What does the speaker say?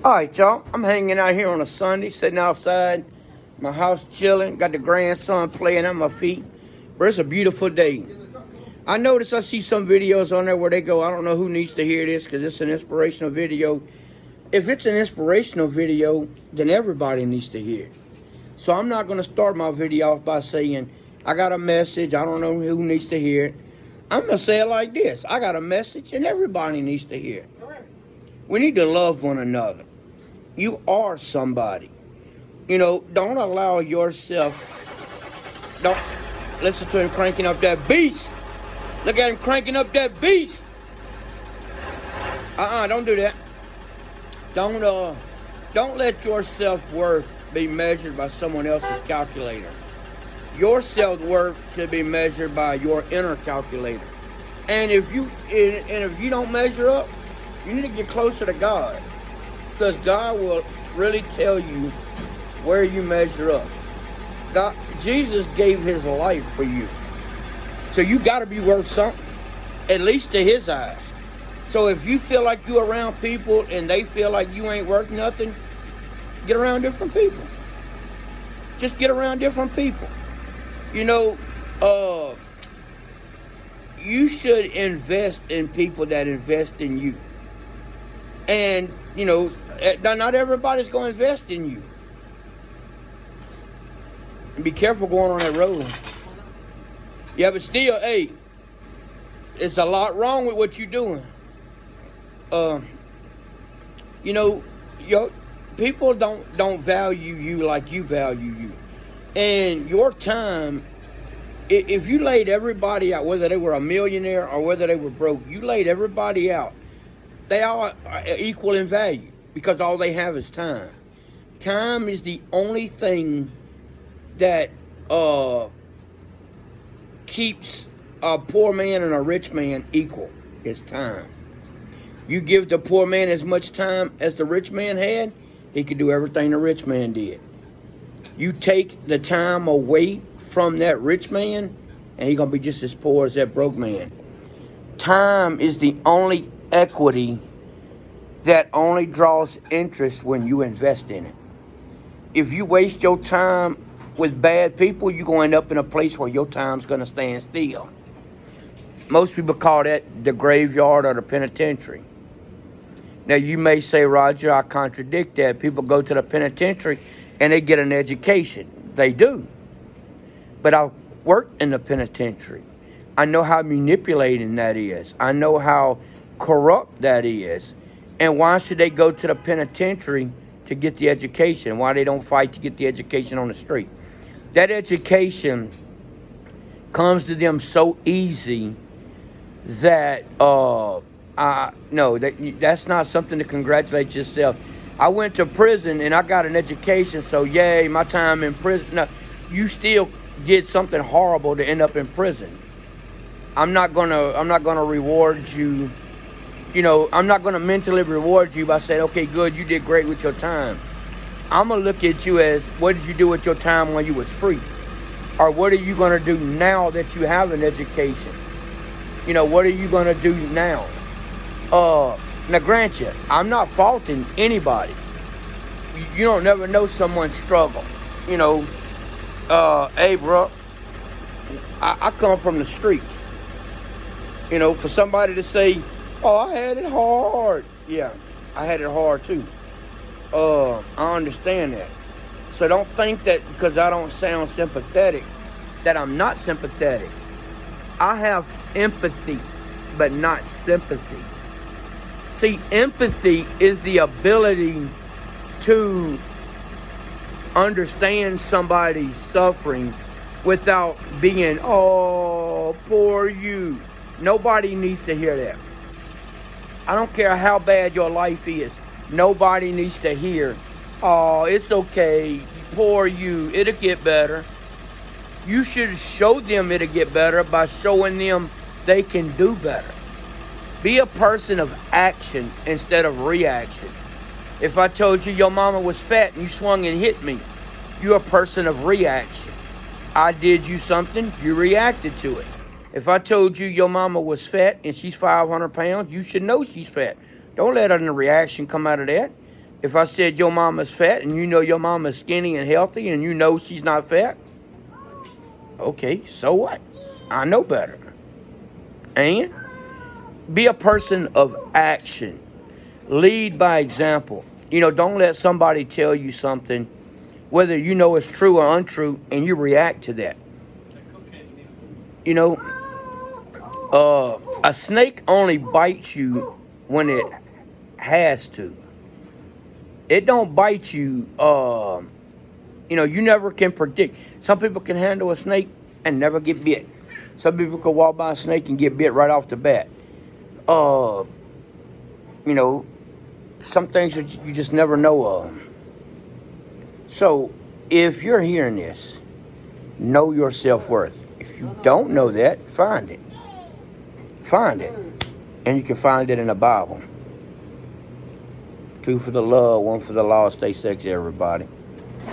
All right, y'all. I'm hanging out here on a Sunday, sitting outside my house, chilling. Got the grandson playing at my feet. But it's a beautiful day. I see some videos on there where they go, I don't know who needs to hear this because it's an inspirational video. If it's an inspirational video, then everybody needs to hear it. So I'm not going to start my video off by saying, I got a message, I don't know who needs to hear it. I'm going to say it like this. I got a message and everybody needs to hear it. We need to love one another. You are somebody. Don't allow yourself, don't listen to him cranking up that beast. Look at him cranking up that beast. Don't do that. Don't let your self-worth be measured by someone else's calculator. Your self-worth should be measured by your inner calculator. And if you don't measure up, you need to get closer to God. Because God will really tell you where you measure up. Jesus gave his life for you. So you got to be worth something, at least to his eyes. So if you feel like you're around people and they feel like you ain't worth nothing, get around different people. Just get around different people. You should invest in people that invest in you. And, not everybody's going to invest in you. And be careful going on that road. Yeah, but still, hey, it's a lot wrong with what you're doing. Your people don't value you like you value you. And your time, if you laid everybody out, whether they were a millionaire or whether they were broke, you laid everybody out. They all are equal in value because all they have is time. Time is the only thing that keeps a poor man and a rich man equal, is time. You give the poor man as much time as the rich man had, he could do everything the rich man did. You take the time away from that rich man, and he's going to be just as poor as that broke man. Time is the only equity that only draws interest when you invest in it. If you waste your time with bad people, you're going to end up in a place where your time's going to stand still. Most people call that the graveyard or the penitentiary. Now, you may say, Roger, I contradict that. People go to the penitentiary and they get an education. They do. But I worked in the penitentiary. I know how manipulating that is. I know how corrupt that is. And why should they go to the penitentiary to get the education? Why they don't fight to get the education on the street? That education comes to them so easy that that's not something to congratulate yourself. I went to prison and I got an education, so yay, my time in prison. No, you still did something horrible to end up in prison. I'm not gonna reward you. I'm not gonna mentally reward you by saying, okay, good, you did great with your time. I'm gonna look at you as, what did you do with your time when you was free? Or what are you gonna do now that you have an education? What are you gonna do now? Now grant you, I'm not faulting anybody. You don't never know someone's struggle. Hey bro, I come from the streets. For somebody to say, oh, I had it hard. Yeah, I had it hard too. I understand that. So don't think that because I don't sound sympathetic, that I'm not sympathetic. I have empathy, but not sympathy. See, empathy is the ability to understand somebody's suffering without being, oh, poor you. Nobody needs to hear that. I don't care how bad your life is. Nobody needs to hear, oh, it's okay, poor you, it'll get better. You should show them it'll get better by showing them they can do better. Be a person of action instead of reaction. If I told you your mama was fat and you swung and hit me, you're a person of reaction. I did you something, you reacted to it. If I told you your mama was fat and she's 500 pounds, you should know she's fat. Don't let a reaction come out of that. If I said your mama's fat and you know your mama's skinny and healthy and you know she's not fat, okay, so what? I know better. And be a person of action. Lead by example. Don't let somebody tell you something, whether you know it's true or untrue, and you react to that. You know, a snake only bites you when it has to. It don't bite you. You never can predict. Some people can handle a snake and never get bit. Some people can walk by a snake and get bit right off the bat. You know, some things that you just never know of. So, if you're hearing this, know your self-worth. If you don't know that, find it. Find it. And you can find it in the Bible. 2 for the love, 1 for the law. Stay sexy, everybody.